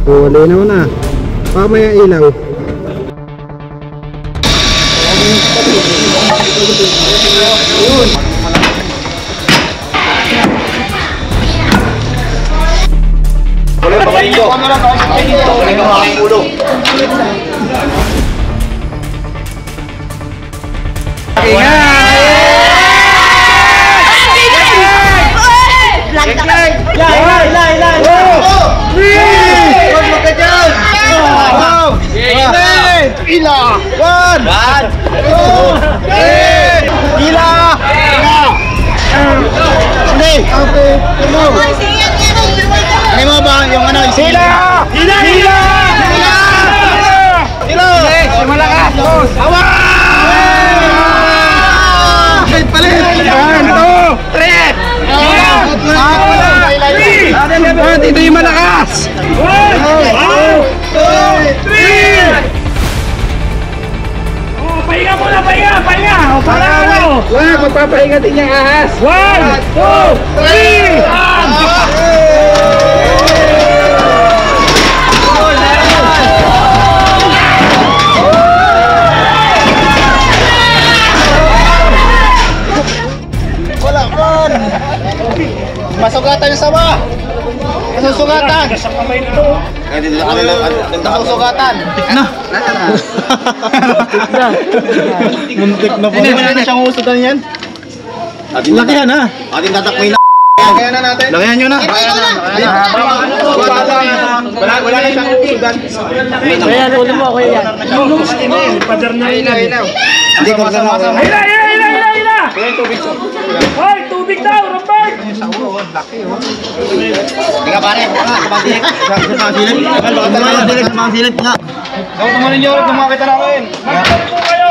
Wala naman na. Pamaya ilaw. Wala pa kayo. Wala pa kayo ulo. Ila! One! Ila! Hindi! Ano mo ba yung ano? Sila! Sila! Sila! Sila! Si malakas! Awa! Palit! Palit! 1, 2, 3! Ito yung malakas! 1, 2, 3! Pahinga muna, pahinga! Pahinga! O, para ano? Wag, magpapahinga din yung ahas. 1, 2, 3! Wala kon! Masugatan yung sama! Masusugatan! Masusugatan! Muntik na po. Hindi mo natin siyang usutan yan? Lakihan ha? Ating tatakmay na Lakihan na natin. Lakihan nyo na. Wala na siyang usutan. Kaya ulo mo, kuya yan. Padar na ilaw. Hindi ko kasama. Hila! Hoy, tubig daw, Robert! Hindi ka pare. Kumasilip. Kumasilip nga. Tumanin nyo ulit mga kita namin. Magsabi po kayo!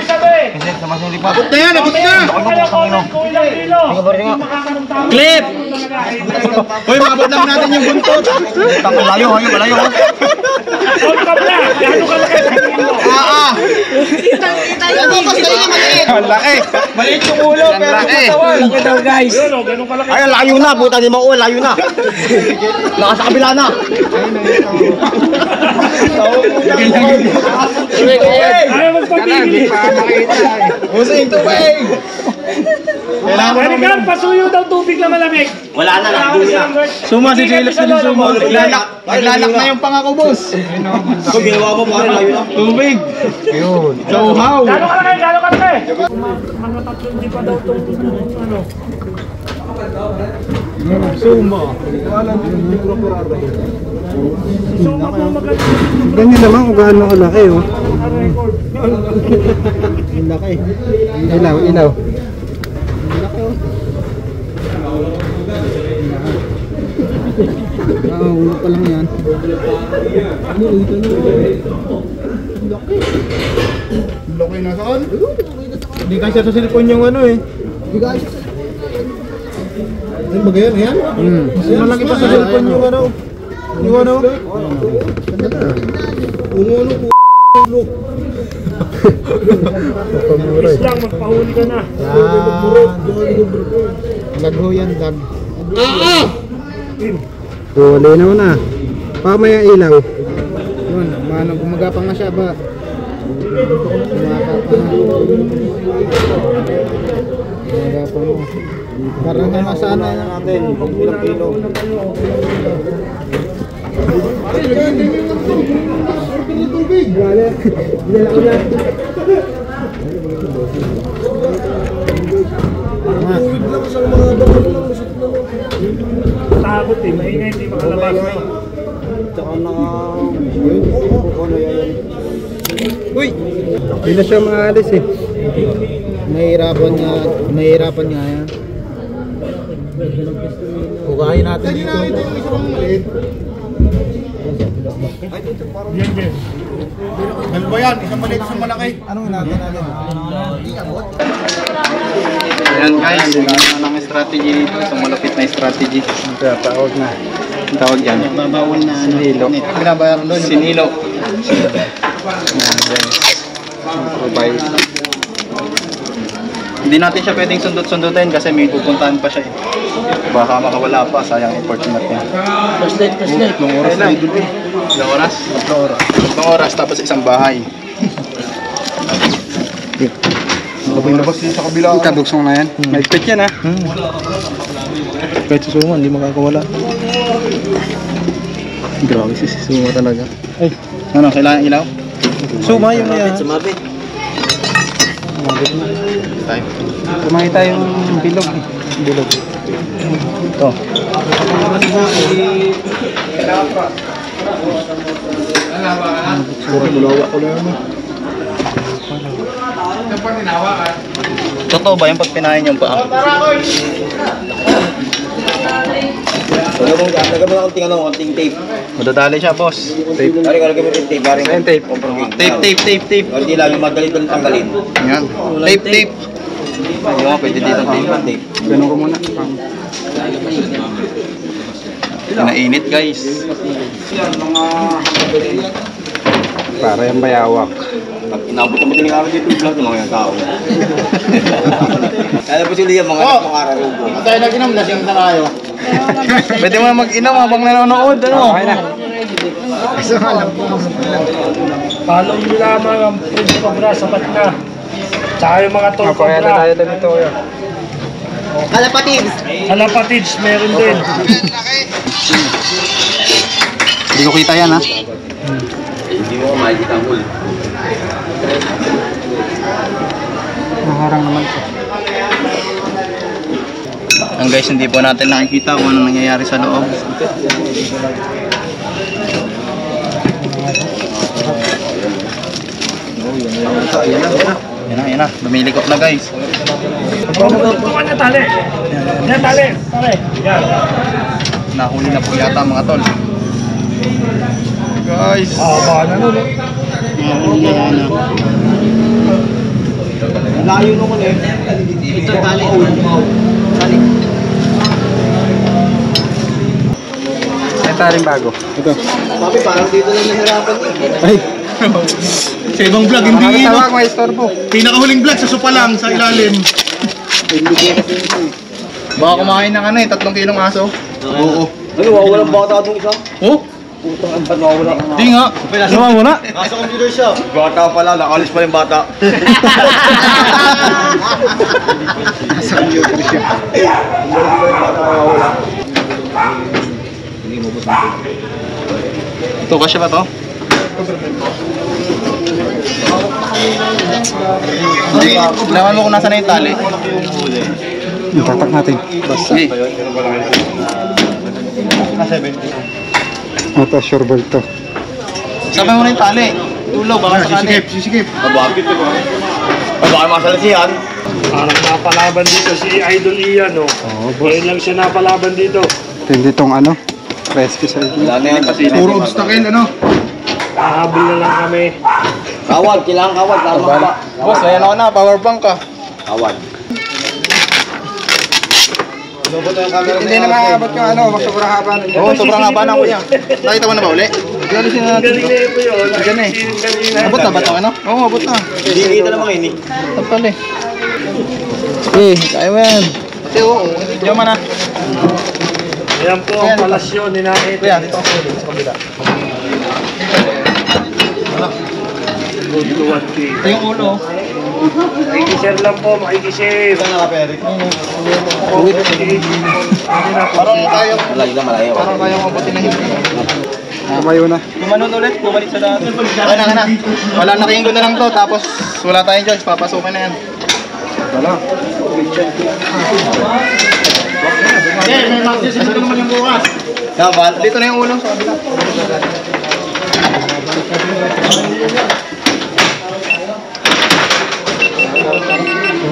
Sabi! Abot na yan, abot na! Kung ilang kilo! Clip! Uy, mabot lang natin yung buntot. Malayo, malayo. Hold up na! Gano'n ka laki sa kilo? Ang laki. Maliit yung ulo, pero Laki daw, guys! Gano'n ka laki? ay, layo na. Buta di mo, layo na. Nasa kabila na. Ayaw magpapigil! Musing tubig! Kailangan pasuyo daw tubig na malamig! Wala na, nagdulo na. Suma si Jilos na din suma. Naglalak na yung pangako, boss. Kung ginawa mo, parang layo na. Tubig! Yun. Sauhaw! Gano'n ka laki? Gano'n ka laki? Mga tatlo, hindi pa daw itong ano. Suma. Suma po maganda. Ganyan naman kung gaano kalaki oh. Record. Laki. Ilaw, ilaw. Ulo pa lang yan. Laki na saan? Hindi kasi sa cellphone yung ano eh. Ano ba ganyan? Yan? Mas malaki pa sa cellphone yung ano. Yung ano? Umulo po. Is lang, magpahuli ka na. Lagho yan, dag. Wala naman na. Pamaya ilaw. Yun, gumagapang na siya ba? Gumagapang na. Parang namasana natin. Ilang kilo. Takot eh, maingay, hindi makalabas. Tsaka na... Uy! Hindi na siya maalis eh. Nahihirapan nga yan. Hugahin natin dito. Yan, yan. Ano ba yan? Isang maliit, isang malaki. Anong natin? Ayan guys, ang strategy dito. Isang malapit na strategy. Tawag na. Ang tawag dyan? Babawal na sinilo. Pinabayaran doon? Sinilo. Ayan guys. Improvise. Hindi natin siya pwedeng sundot-sundutin kasi may pupuntahan pa siya eh. Baka makawala pa, sayang opportunity. Flashlight. Tatlong oras na idol eh. Ilang oras? Tatlong oras, tapos isang bahay. Sabay labas din sa kabila. Ika, buksong na yan. Mahigpit yan ha. Kahit susuma, hindi makakawala. Grabe si Suma talaga. Ay, Ano, kailangan ilaw? suma yun yan. Sumabit. Tayo. Kumakita yung bilog eh. Bilog. Ito. Totoo ba yung pag pinahin yung paa? Lagyan mo na konting tape. Madadali siya, boss. Tape. Lagyan mo yung tape. Ayan, tape. Tape. Hindi lang, yung madali doon tanggalin. Yan. Tape. Hindi nga, pwede dito tape. Ganun ko muna. Pinainit, guys. Para yung bayawak. Pag inabot ang madaling araw dito, vlog ng mga tao. Kaya po sila yung mga nakakararugbo. Ang tayo nag-inom, lasing na tayo. Pwede mo na mag-inom habang nanonood, ano? Okay na. Follow nyo lamang ang Prince Cobra, sapat na. Tsaka yung mga Tol Mapakita Cobra. tayo dito yun. Kalapatids, meron din. Hindi ko kita yan, ha? Hindi mo makikita ang hul. Naharang naman siya. Ang guys, hindi po natin nakikita kung ano nangyayari sa loob. Yan na. Lumilikot na, guys. Tukan niya tali. Yan tali. Yan. Nahuli na po yata mga tol. Guys. Baka na nun eh. Nahuli na yan. Layo naman eh. Ito tali. Tali. May taring bago. Ito. Papi, parang dito lang nahirapan eh. Ay, Sa ibang vlog, hindi tawag may istorbo. Pinakahuling vlog sa sopa lang, sa ilalim. Baka kumain ng 3 kilong aso. Oo. Ano, wawalang bata doon isa? Oh? Putang ang ban, wawala. Di nga. Nawa mo na. Nasa computer siya. Bata pala, nakalis pa yung bata. Sa computer siya. Ito, kasya ba to? Hindi, laman mo kung nasa na yung tali. Tatak natin. Sige. Ito, sure ball to. Sabay mo na yung tali. Tulo, baka sakali. Sisikip. Mabakit ito. Baka masalasihan. Parang napalaban dito si Idol Ian, oh. Oo, boss. Ngayon lang siya napalaban dito. Hindi tong rescue sa inyo. Wala na yan. Puro obstacle, ano? Hahabol na lang kami. Kawad, kailangan kawad. Tama ka ba? Boss, ayan ako na, power bank ka. Kawad. Hindi na maabot yung sobrang haba. Oo, sobrang haba na kuya. Nakita mo na ba uli? Galisin na natin. Galing na ito yun. Diyan na eh. Kanina. Abot na ba ito, ano? Oo, abot na. Hindi kita naman ini. Tapal eh. Sige, kaya mo yan. Kasi oo, diyan man na. Ayan po ang palasyon ni Nakit. Kuya, dito ako ulit sa kabila. Good to 1K. Ito yung ulo. Makikishare lang po, makikishare. Parang tayo. Malayo na malayo. Parang tayo mabuti na hindi. Tumayo na. Gumanon ulit, bumalik sa dati. Okay na. Wala na kayong na lang to, tapos wala tayong choice, papasukin na yan. Wala. Okay, may mag-session ko naman yung bukas. Dapat. Dito na yung ulo, sa kabila.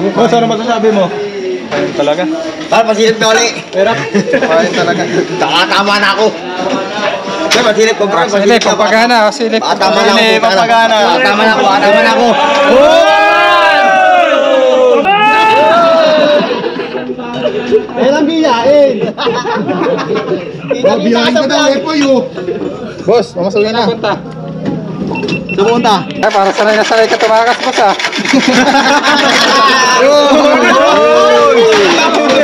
Boss, ano masasabi mo? Ayun talaga. Para pasilip na ulit. Pero, ayun talaga. Tama na ako. Kaya pasilip ko bro. Silip, papagana. Silip. Tama na ako. Papagana. Tama na ako. Tama na ako. Ayun ang biyain. Biyain ka daw, po yun. Boss, mamasukin na. Sumunta. Ay, para sanay na sanay ka tumakas, boss ah.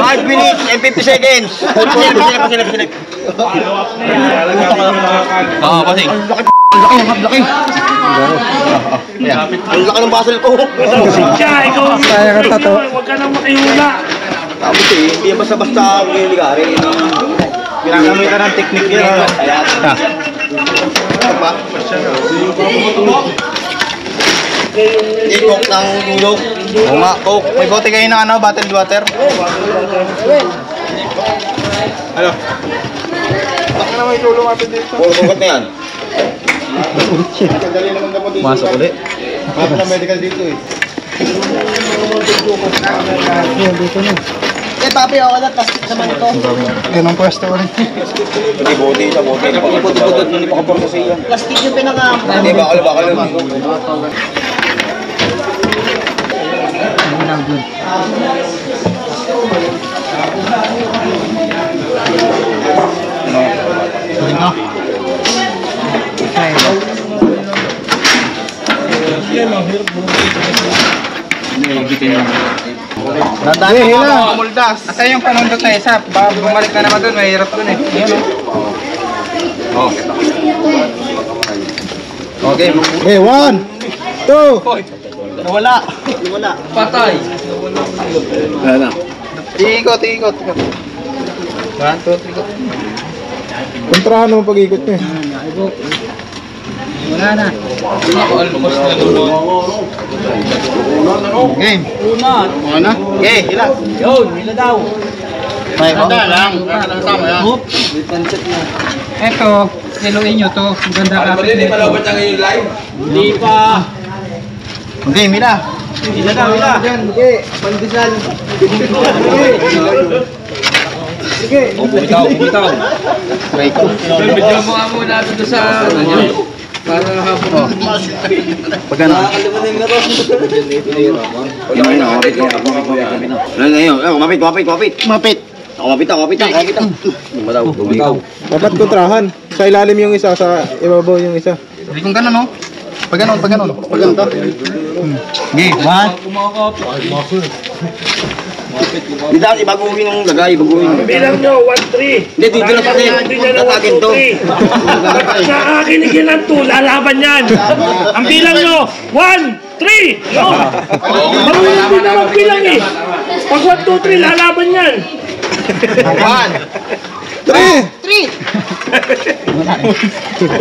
5 minutes and 50 seconds. Pasilip. Oo, pasing. Laki. Ang laki ng basel ko. Siya, ikaw. Kaya ka tato. Huwag ka nang makihula. Tapos hindi yan basta-basta liligari. Ginagamit ka ng technique niya. Ayan. Ito pa. I-coke ng dulo. Oo nga, coke. May bote kayo ng ano, bottled water. Ano? Baka na may tulong natin dito. Puro bukat na yan. Masok ulit. Baka na medical dito eh. Dito na. Eh, papi, ako na, plastic naman ito. Yan ang pwesto ulit. Hindi bote sa bote. Hindi pa kapag sa iya. Plastic yung pinaka... Hindi, bakal. Nandang Hey, ka hila. mga muldas. Asa yung panundot na isa? Bumalik ka naman doon, mahirap doon eh. Ayan o. Okay. Okay, 1, 2. Nawala. Patay. Wala na. Ikot. 1, 2, 3. Kontrahan mo pag-ikot niya. Wala na. Almost na doon. Game. Una. Okay, hila. Yun, nila daw. May bata lang. Sama yan. Eto, siluin nyo to. Ang ganda kapit nito. Hindi pa. Game, hila. Hila daw, hila. Okay, pandesal. Bumitaw. Try ko. Medyo mo nga muna doon sa ano nyo. Para hapon. Pag ano? Mapit. Dapat kontrahan. Sa ilalim yung isa, sa ibabaw yung isa. Hindi kong gano'n, no? Pag ganon. Pag ganito. Okay, 1. Hindi dapat ibaguhin ang lagay, ibaguhin. Bilang nyo, 1, 3. Hindi, dito na pati. Tatagin to. Sa akin, igilan to, lalaban yan. Ang bilang nyo, 1, 3. Yun. Marunong din naman bilang eh. Pag 1, 2, 3, lalaban yan. 3!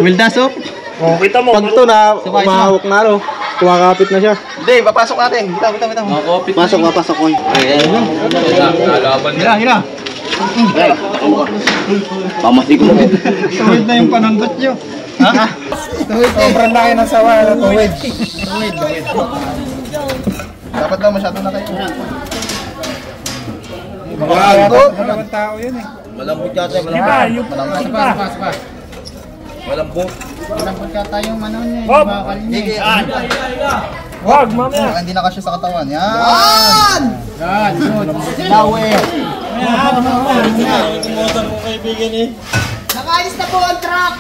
Wildas, oh. Oh, kita mo. Pag to na umahawak na ro, kumakapit na siya. Hindi, papasok natin. Bitaw. Pasok ko. Lalaban nila. Hila. Pamasi ko. Tuwid na yung panundot nyo. Ha? Sobrang laki ng sawa na tuwid. Dapat daw masyado na kayo. Malambot. Malambot tao yun eh. Malambot yata. Iba, yung iba. Malambot. Malambot ka tayong ano niya. Hop! Bakal Wag, mamaya. Hindi na kasya sa katawan. Yan. Yan, yun. Dawe. Nakaalis na po ang truck.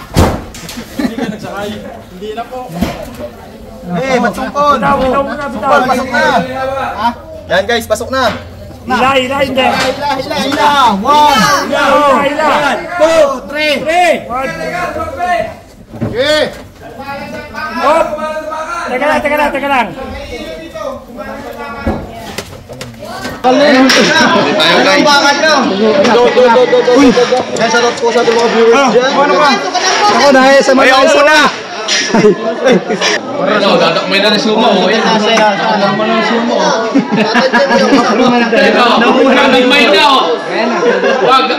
Eh, ba't sungkol? Bitaw muna, bitaw. Pasok na. Yan guys, pasok na. Hila, hindi. Hila. 1, Hila. 2, 3. 1. Okay. Hop! Teka lang. Tayo guys. Uy! Guys, shoutout po sa ating mga viewers dyan. Ako dahil sa mga Ayaw muna! Dadakmay na ni Sumo. Dadakmay na oh. Wag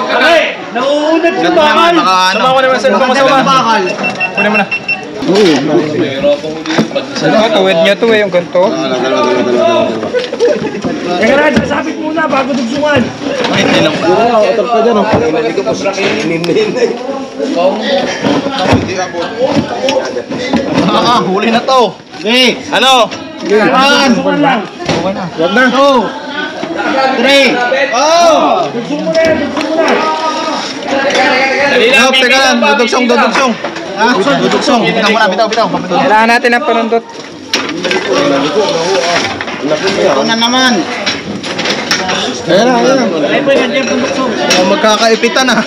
ka na. Nauunat yung bakal. Sama ko naman sa lubang kasama. Kunin mo na. tuwid niya to eh, yung ganito. Teka lang, sasabit muna bago dugsungan. Hindi lang. Otot pa dyan oh. Huli na to. Okay. Ano? Dugsungan lang. Wag na. 2, 3. Oh! Dugsungan muna. Teka lang, dudugsong. Duduksong. Bitaw mo na, bitaw. Kailangan natin ang panundot. Ito na naman. Ayan na. Magkakaipitan na.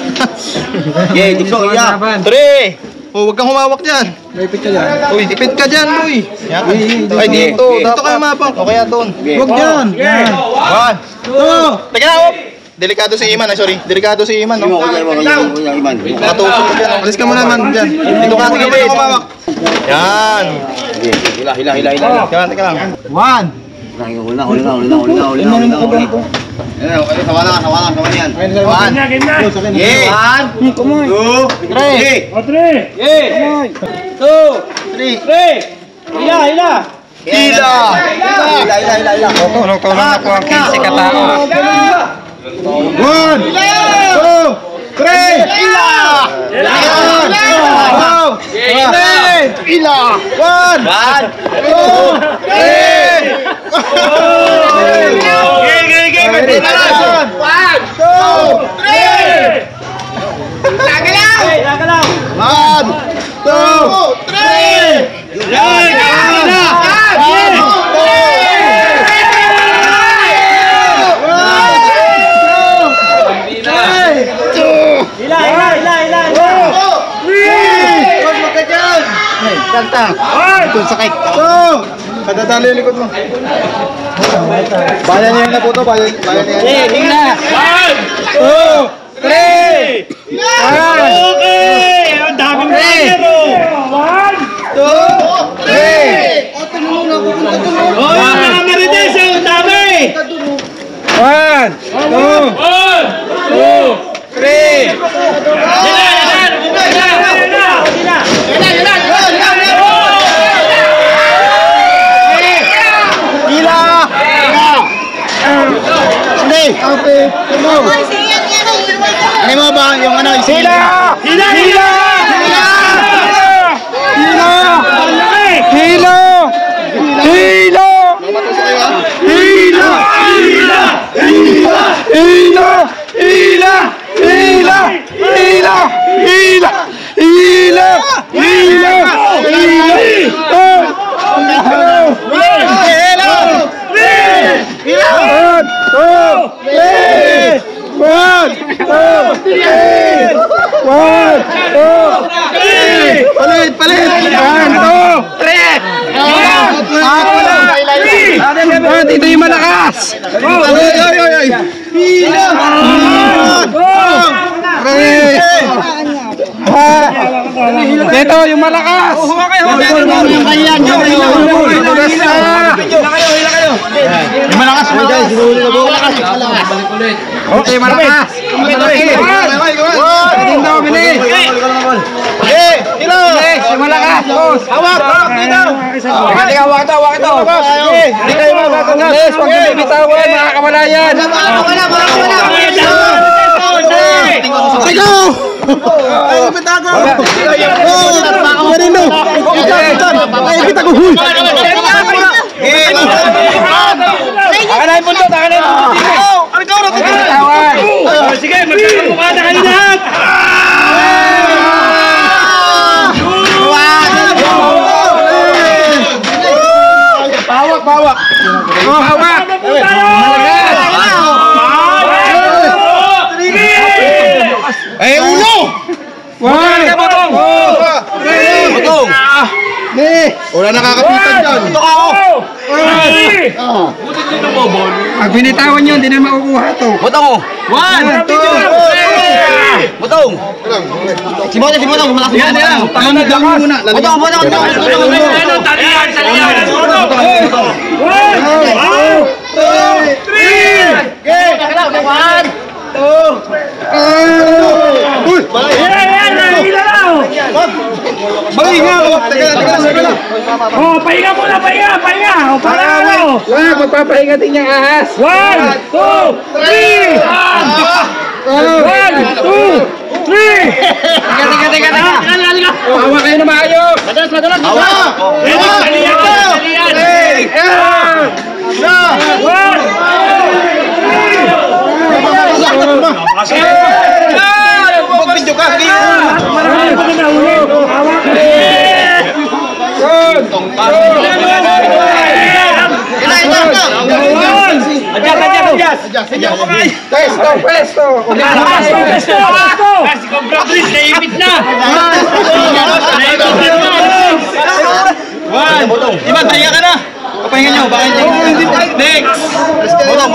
Okay, duksong, iya. 3. Oh, wag kang humawak dyan. Naipit ka dyan. Uy, ipit ka dyan, uy. Ay, dito. Dito kayo mapang. O kaya doon. Huwag dyan. Yan. 1, 2. Teka na, op. Delikado si Iman, sorry. Delikado si Iman, no? Makatusok ka dyan. Alis ka muna, man, dyan. Dito ka, sige, dito kumawak. Yan. Hila. Yan, teka lang. 1. Huli na. Sawalan yan. 1. Yeah. 1, 2, 3. 2, 3. Hila! Hila. Tulong na po ang 15 katao. 1, 2, 3. Hila. Hila. 1, 2, 3. Sakit. Kadadali yung likod mo. Bayan niya na po to. Bayan niya. Tingnan! 1, 2, 3. Okay! Ang daming bagero! 1, 2, 3. oh, mga marites, ang dami! 1, 2, 3. Ano mo ba yung ano? Hila! Dito yung malakas! Dito yung malakas! Okay, malakas! Hawak ito! Hindi kayo makakangas! Huwag yung bibitawan, mga kamalayan! Sigaw! Ay, ipit ako! Marino! Ay, ipit ako! Huy! Akan na yung bundot! Sige, magkakamukha na kayo lahat! Bawak! Ay, ulo! Botong! Wala nakakapitan dyan. Ito ka ako! Pag binitawan nyo, hindi na makukuha ito. Botong oh. 1, 2, 3! Botong. Si Botong, malakas. Yan. Lalagyan mo muna. Botong. Talian! Oh, pahinga muna, pahinga! Oh, para ano? Magpapahinga din niyang ahas. 1, 2, 3! 1, 2, 3! Teka. Hawa kayo na maayos. Talian! Mag-video ka. Marami pa na ulit. Hawak Pwesto! Si Cobra Chris, naipit na! Iman, pahinga ka na! Papahinga nyo, baka nyo. Next! Botong!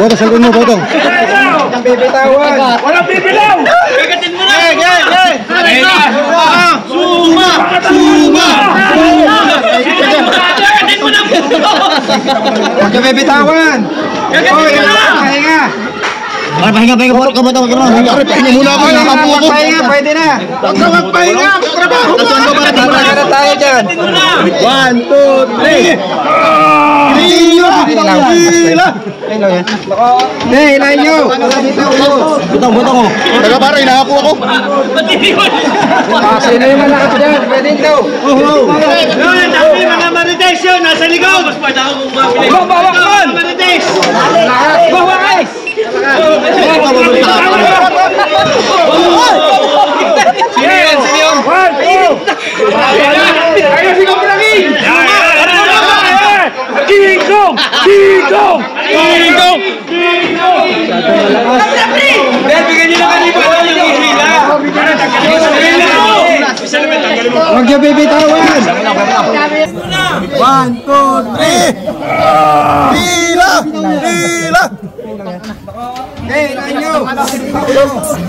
Botong, sagutin mo, Botong. Walang bibilaw! Kagatin mo na! Huwag ka bibitawan. Pahinga. Pahinga po, Botong. Pahinga muna ako. Nakapo ako. Pahinga, pwede na. Huwag ka magpahinga. Trabaho na. Pahinga na tayo dyan. 1, 2, 3. Hindi, hilahin nyo. Botong. Taga pare, nakapo ako. Sino yung malakas dyan? Pwede ito. Dami mga Marites yun, nasa ligaw! Mas pwede ako kung mapili. Bawak man! Marites! Bawak! Sino yun? Ayaw si Komplangin! Ginggong! Dahil bigyan nyo na kanina yung hila. Huwag ka bibitawan. 1, 2, 3. Hila! Hilahin nyo.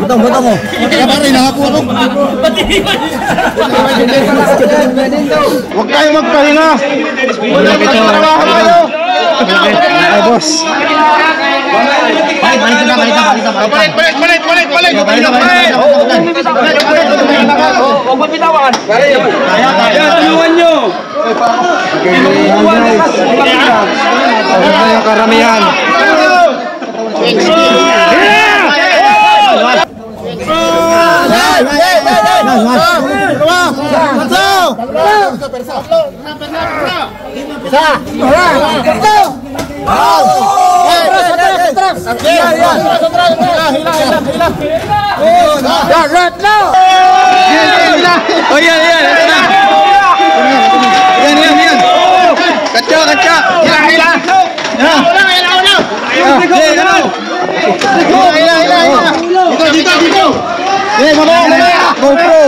Botong. Taga pare, nakapo ako. Huwag kayo magpahinga. Trabaho kayo. Ay, boss. Balik. Huwag mapitawan! Tulungan nyo. Huwag na yung karamihan. Oh, yan. Ito na. Yan. Katsa. Hila. Dito. GoPro.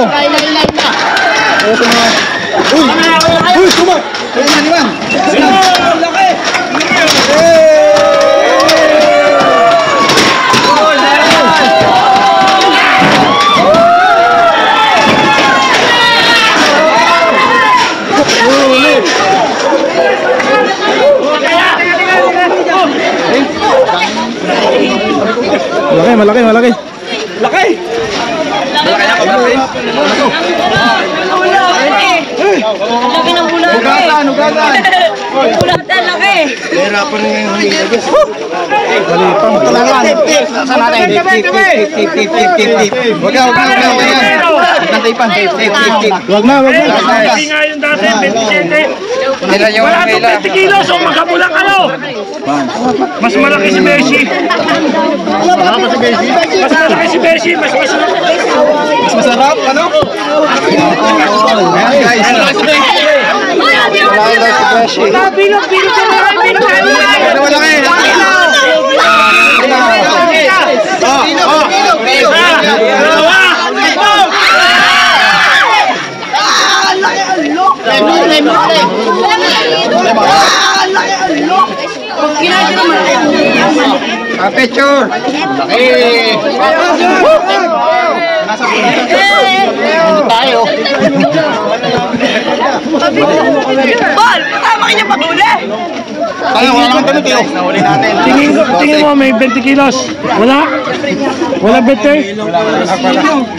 Uy, sumot. Iman. Malaki. Laki ng bulatan. Ugatan. Bulatan, laki. Hirapan na yung hila. Saan natin? Huwag na. Huwag na. Hindi nga yung dati, 27. Wala itong 20 kilos, so magkabulang ano? Mas malaki si Messi. Mas malaki si Messi, mas masarap. Mas masarap, ano? Ayan, guys. Wala daw si Beshi. Bilog ka na. Wala kayo. Picture. Tayo. Bol, tama kayo pag-uli. Tayo, wala naman kami tayo. Nahuli natin. Tingin mo, may 20 kilos. Wala? Wala 20?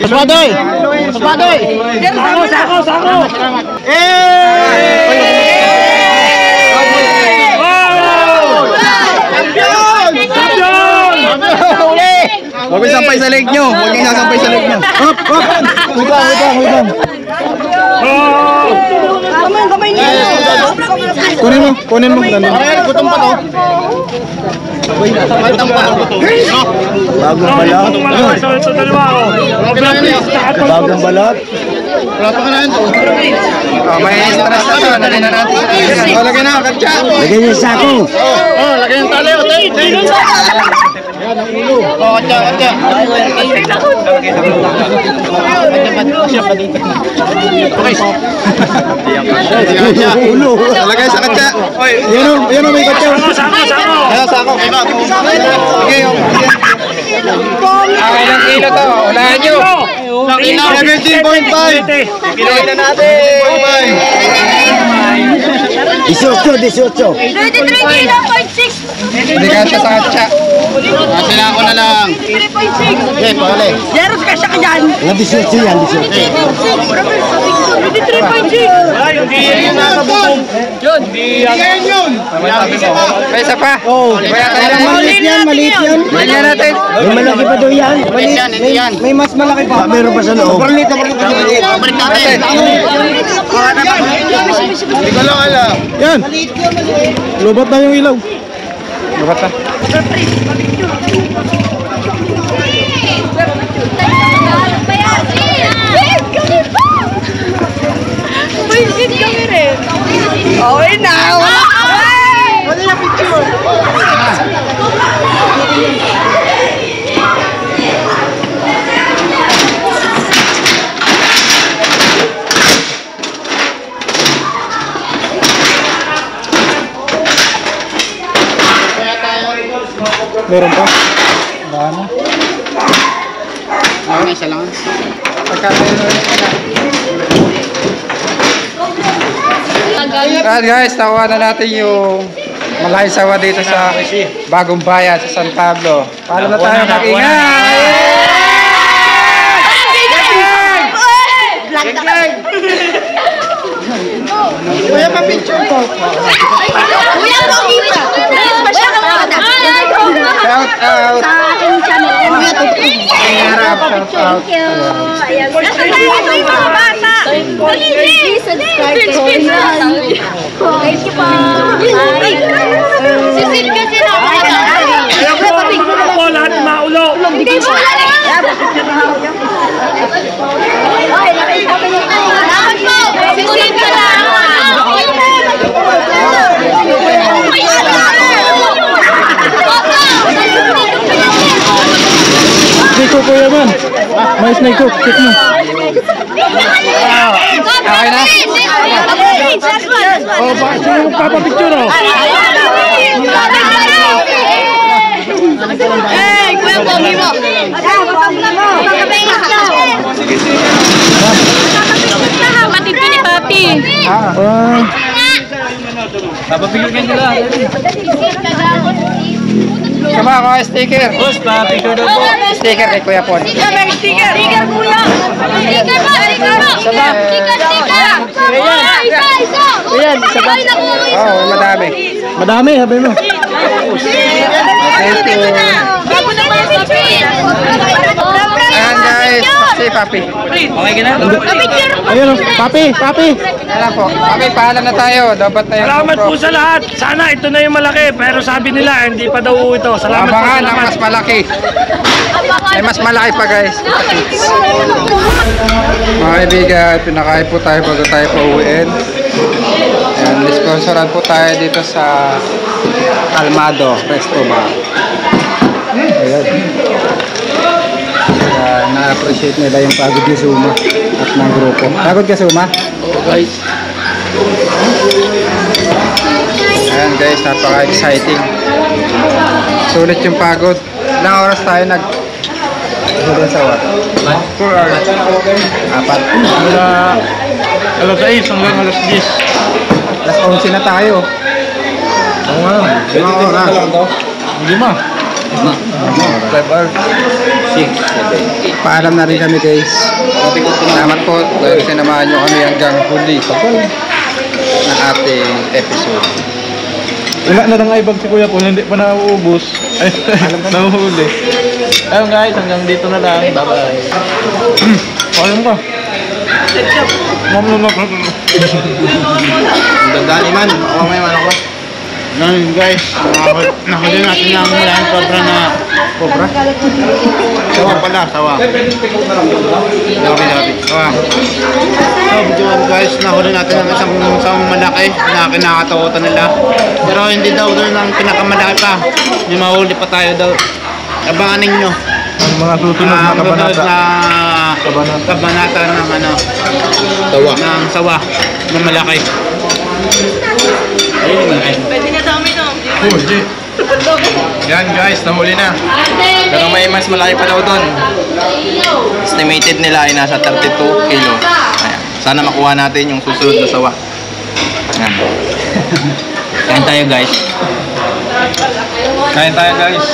Paspadoy! Sako! Huwag mo isampay sa leg nyo. Huwag nyo sasampay sa leg nyo. Hop, hop. Wait lang. Kamay niya. Kunin mo. Dali. Gutom pa to. Bagong balat. Bagong balat. Wala pa ka na yun. May stress na to. Dali na natin. Lagay na, katsa. Lagyan niyo sa sako. Lagay ng tali. Katsa. Ulo. Lagay sa katsa. Yan o, may katsaw. Ayan, sako. Sige, Ilang kilo to? Unahan nyo. 17.5. Kilawin na natin. 18. 23 kilo, 0.6. Hindi ka siya sa katsa. Sila ako na lang. 3.6. Okay, pahali. Zeros ka siya ka dyan. 18 yan, 18. 23.6. May isa pa. Kaya tayo. Maliit yan. Ganyan natin. May malaki pa doon yan. May mas malaki pa. Meron pa sa loob. Balik natin. Hindi ko lang alam. Yan. Lubot na yung ilaw. Lubat na. Buisit kami rin. Okay na. Wala na picture. Meron pa. Isa lang. Alright guys, nakuha na natin yung malaking sawa dito sa Bagong Bayan sa San Pablo. Paano na tayo mag-ingay? Kuya, pa-picture ko. Kuya, pogi pa. Please, pasya ka mga Shout out! Sa aking channel. Shout out! Ayan. Nasa tayo ito yung mga bata. Please, subscribe to my channel. Thank you po. Sisil kasi na ako. Ayaw ko lahat maulo. Hindi po. Salamat po. Sisil ka lang. Snake hook, kuya man. May snake hook. Check mo. Okay na? Oh, bakit sino magpapapicture oh? Hey, kuya pogi mo. Kapatid ko ni Papi. Sama ako sticker. Sticker kay Kuya Pon. Sticker, sticker. Sticker, kuya. Sticker po, sticker po. Sticker, sticker. Isa, isa. Ayan, isa pa. Oo, madami. Madami, sabi mo. Thank you. Bago na ba yung picture? Ayan guys, si Papi. Ayun o, papi. Alam po. Papi, paalam na tayo. Dapat na yung Salamat po sa lahat. Sana ito na yung malaki. Pero sabi nila, hindi pa daw ito. Salamat po. Abangan ang Salamat. mas malaki. May mas malaki pa guys. Mga kaibigan, pinakain po tayo bago tayo pauwiin. Ayan, nisponsoran po tayo dito sa Calmado Resto Bar. Ayan. Kaya na-appreciate nila yung pagod ni Suma at ng grupo. Pagod ka Suma? Guys. Ayan guys, napaka-exciting. Sulit yung pagod. Ilang oras tayo nag-doon sa wat? 4 hours. 4. Mula alas 6 hanggang alas 10. Alas 11 na tayo. Oo nga. 5 oras. 5. 5 hours. 6. Paalam na rin kami guys. Salamat po dahil sinamahan nyo kami hanggang huli ng ating episode. Wala na lang ibag si Kuya Paul, hindi pa nauubos. Ay, nahuhuli. Ayun guys, hanggang dito na lang. Bye-bye. Ayun ka. Dandaan Iman. Ako may manok ko. Ngayon guys, nahuli natin yung malayang cobra na cobra. Sawa pala, sawa. Sawa. So video guys, nahuli natin ang isang malaki na kinakatakutan nila. Pero hindi daw doon ang pinakamalaki pa. May mahuli pa tayo daw. Abangan ninyo. Ang mga susunod na kabanata. Kabanata ng ano, Sawa. ng sawa na malaki. Pwede na dami no. Yan guys, nahuli na. Pero may mas malaki pa daw doon. Estimated nila ay nasa 32 kilo. Ayan. Sana makuha natin yung susunod na sawa. Ayan. Kain tayo guys. Kain tayo guys.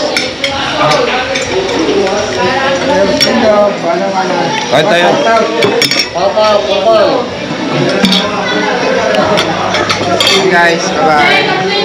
Kain tayo. Guys, bye-bye.